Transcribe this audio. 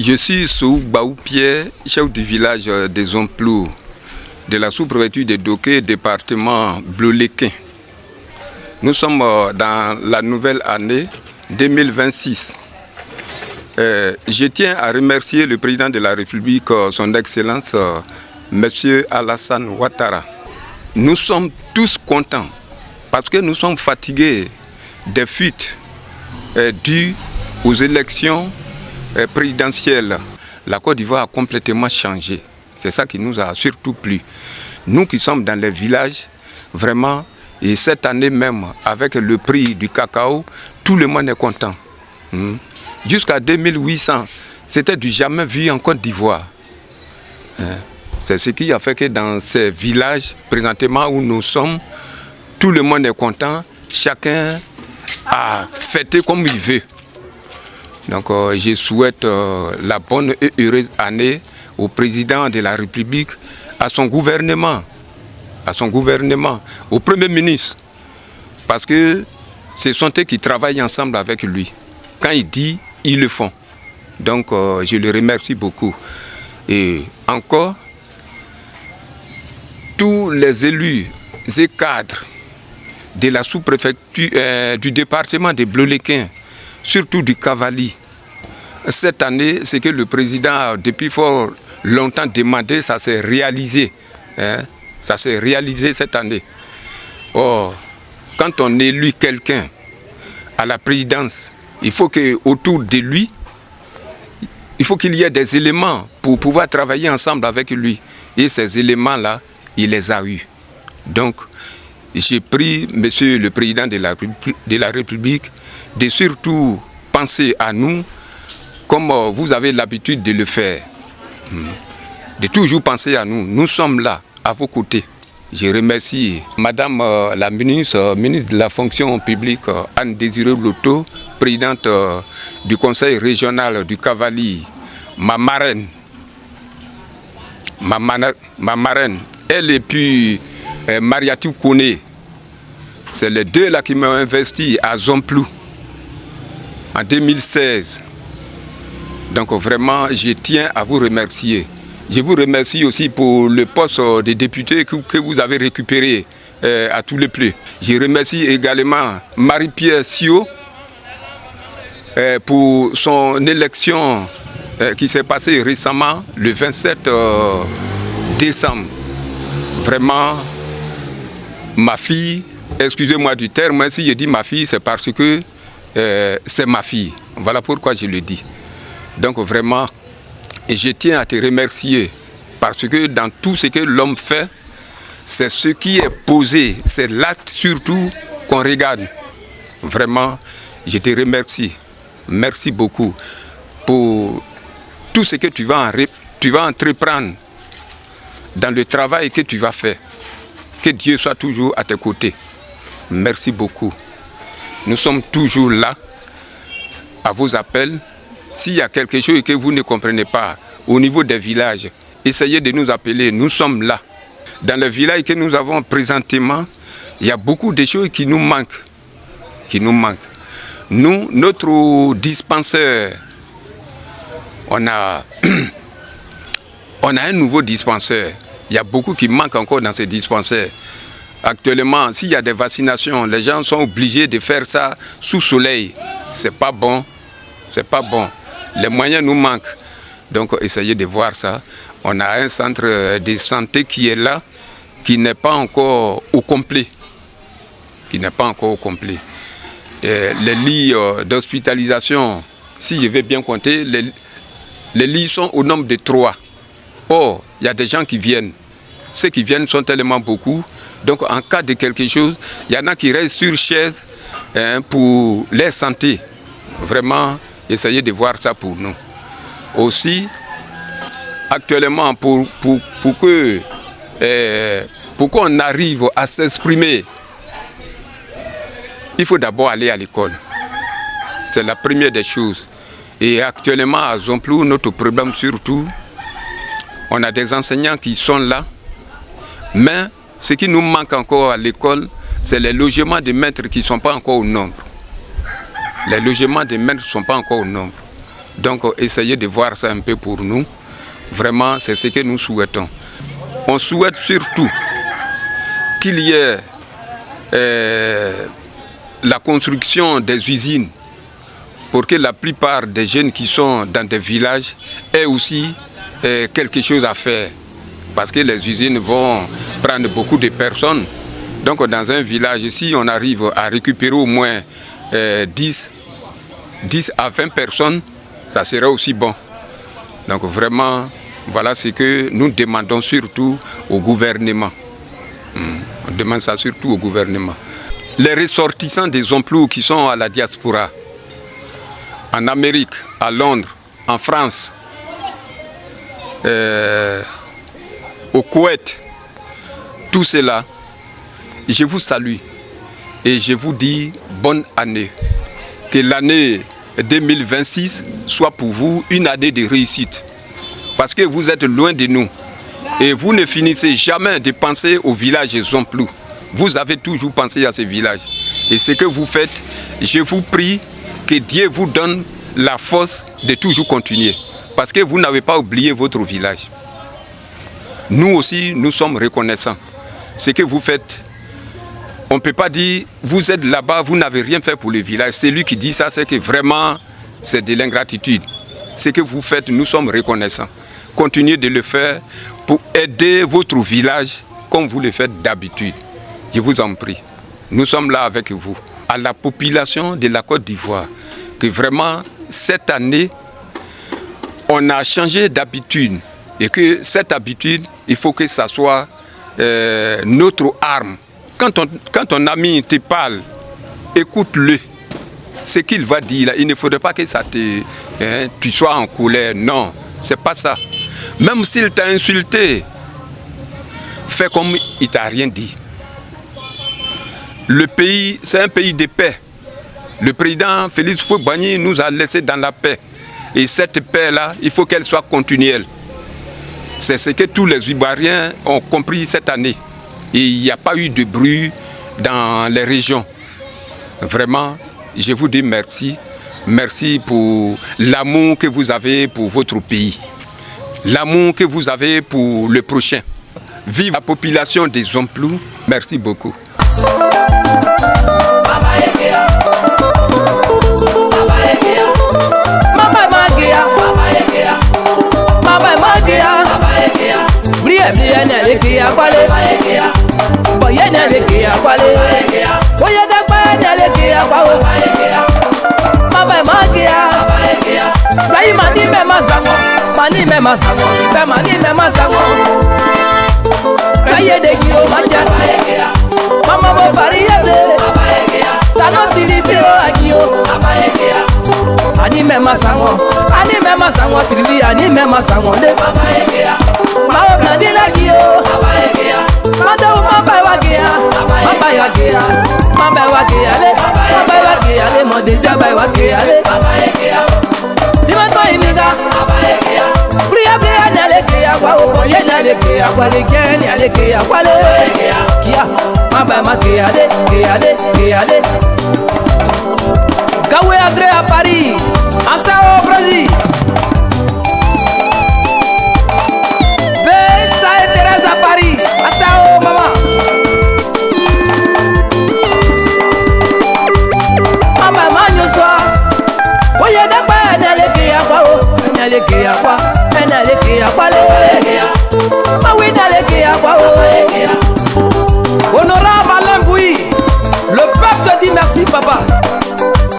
Je suis Souk Baou Pierre, chef du village des Zomplou, de la sous-préfecture de Doké, département Bleu-Léquin. Nous sommes dans la nouvelle année 2026. Je tiens à remercier le président de la République, son Excellence, M. Alassane Ouattara. Nous sommes tous contents parce que nous sommes fatigués des fuites dues aux élections présidentielle. La Côte d'Ivoire a complètement changé. C'est ça qui nous a surtout plu. Nous qui sommes dans les villages, vraiment, et cette année même, avec le prix du cacao, tout le monde est content. Jusqu'à 2800, c'était du jamais vu en Côte d'Ivoire. C'est ce qui a fait que dans ces villages, présentement où nous sommes, tout le monde est content, chacun a fêté comme il veut. Donc je souhaite la bonne et heureuse année au président de la République, à son gouvernement, au Premier ministre. Parce que ce sont eux qui travaillent ensemble avec lui. Quand il dit, ils le font. Donc je le remercie beaucoup. Et encore, tous les élus et cadres de la sous-préfecture du département de Bleu-Léquin, surtout du Cavali. Cette année, ce que le président a depuis fort longtemps demandé, ça s'est réalisé. Ça s'est réalisé cette année. Or, quand on élit quelqu'un à la présidence, il faut qu'autour de lui, il faut qu'il y ait des éléments pour pouvoir travailler ensemble avec lui. Et ces éléments-là, il les a eus. Donc, j'ai pris, monsieur le président de la République, de surtout penser à nous comme vous avez l'habitude de le faire. De toujours penser à nous. Nous sommes là, à vos côtés. Je remercie madame la ministre de la fonction publique, Anne-Désirée Loto, présidente du conseil régional du Cavali, ma marraine. Elle et puis Mariatou Kone. C'est les deux là qui m'ont investi à Zomplou en 2016. Donc vraiment, je tiens à vous remercier. Je vous remercie aussi pour le poste de député que vous avez récupéré à tous les plaies. Je remercie également Marie-Pierre Sio pour son élection qui s'est passée récemment, le 27 décembre. Vraiment, ma fille, excusez-moi du terme, si je dis ma fille, c'est parce que c'est ma fille. Voilà pourquoi je le dis. Donc vraiment, je tiens à te remercier parce que dans tout ce que l'homme fait, c'est ce qui est posé, c'est l'acte surtout qu'on regarde. Vraiment, je te remercie. Merci beaucoup pour tout ce que tu vas entreprendre dans le travail que tu vas faire. Que Dieu soit toujours à tes côtés. Merci beaucoup. Nous sommes toujours là, à vos appels. S'il y a quelque chose que vous ne comprenez pas au niveau des villages, essayez de nous appeler, nous sommes là. Dans le village que nous avons présentement, il y a beaucoup de choses qui nous manquent. Nous, notre dispensaire, on a un nouveau dispensaire. Il y a beaucoup qui manquent encore dans ces dispensaires. Actuellement, s'il y a des vaccinations, les gens sont obligés de faire ça sous soleil. C'est pas bon. C'est pas bon. Les moyens nous manquent. Donc, essayez de voir ça. On a un centre de santé qui est là, qui n'est pas encore au complet. Et les lits d'hospitalisation, si je vais bien compter, les lits sont au nombre de 3. Or, il y a des gens qui viennent. Ceux qui viennent sont tellement beaucoup. Donc, en cas de quelque chose, il y en a qui restent sur chaise pour leur santé. Vraiment, essayez de voir ça pour nous. Aussi, actuellement, pour qu'on arrive à s'exprimer, il faut d'abord aller à l'école. C'est la première des choses. Et actuellement, à Zomplou, notre problème surtout, on a des enseignants qui sont là, mais ce qui nous manque encore à l'école, c'est les logements des maîtres qui ne sont pas encore au nombre. Les logements des maîtres ne sont pas encore au nombre. Donc essayez de voir ça un peu pour nous. Vraiment, c'est ce que nous souhaitons. On souhaite surtout qu'il y ait la construction des usines pour que la plupart des jeunes qui sont dans des villages aient aussi quelque chose à faire. Parce que les usines vont prendre beaucoup de personnes. Donc dans un village, si on arrive à récupérer au moins 10 à 20 personnes, ça serait aussi bon. Donc vraiment, voilà ce que nous demandons surtout au gouvernement. On demande ça surtout au gouvernement. Les ressortissants des emplois qui sont à la diaspora, en Amérique, à Londres, en France, au Koweït, tout cela, je vous salue et je vous dis bonne année. Que l'année 2026 soit pour vous une année de réussite. Parce que vous êtes loin de nous et vous ne finissez jamais de penser au village Zomplou. Vous avez toujours pensé à ce village. Et ce que vous faites, je vous prie que Dieu vous donne la force de toujours continuer. Parce que vous n'avez pas oublié votre village. Nous aussi, nous sommes reconnaissants. Ce que vous faites, on ne peut pas dire, vous êtes là-bas, vous n'avez rien fait pour le village. Celui qui dit ça, c'est que vraiment, c'est de l'ingratitude. Ce que vous faites, nous sommes reconnaissants. Continuez de le faire pour aider votre village comme vous le faites d'habitude. Je vous en prie. Nous sommes là avec vous. À la population de la Côte d'Ivoire, que vraiment, cette année, on a changé d'habitude. Et que cette habitude, il faut que ça soit notre arme. Quand ton ami te parle, écoute-le. Ce qu'il va dire, là, il ne faudrait pas que ça tu sois en colère. Non, c'est pas ça. Même s'il t'a insulté, fais comme il t'a rien dit. Le pays, c'est un pays de paix. Le président Félix Houphouët-Boigny nous a laissé dans la paix. Et cette paix-là, il faut qu'elle soit continuelle. C'est ce que tous les Ivoiriens ont compris cette année. Et il n'y a pas eu de bruit dans les régions. Vraiment, je vous dis merci. Merci pour l'amour que vous avez pour votre pays. L'amour que vous avez pour le prochain. Vive la population des Zomplou. Merci beaucoup. Gaoué André à Paris, Assao au Brésil. Bessa et Thérèse à Paris, Assao maman. Mama manyo soa, oye dakba naleke akwa o, naleke akwa le. Ma we naleke akwa o.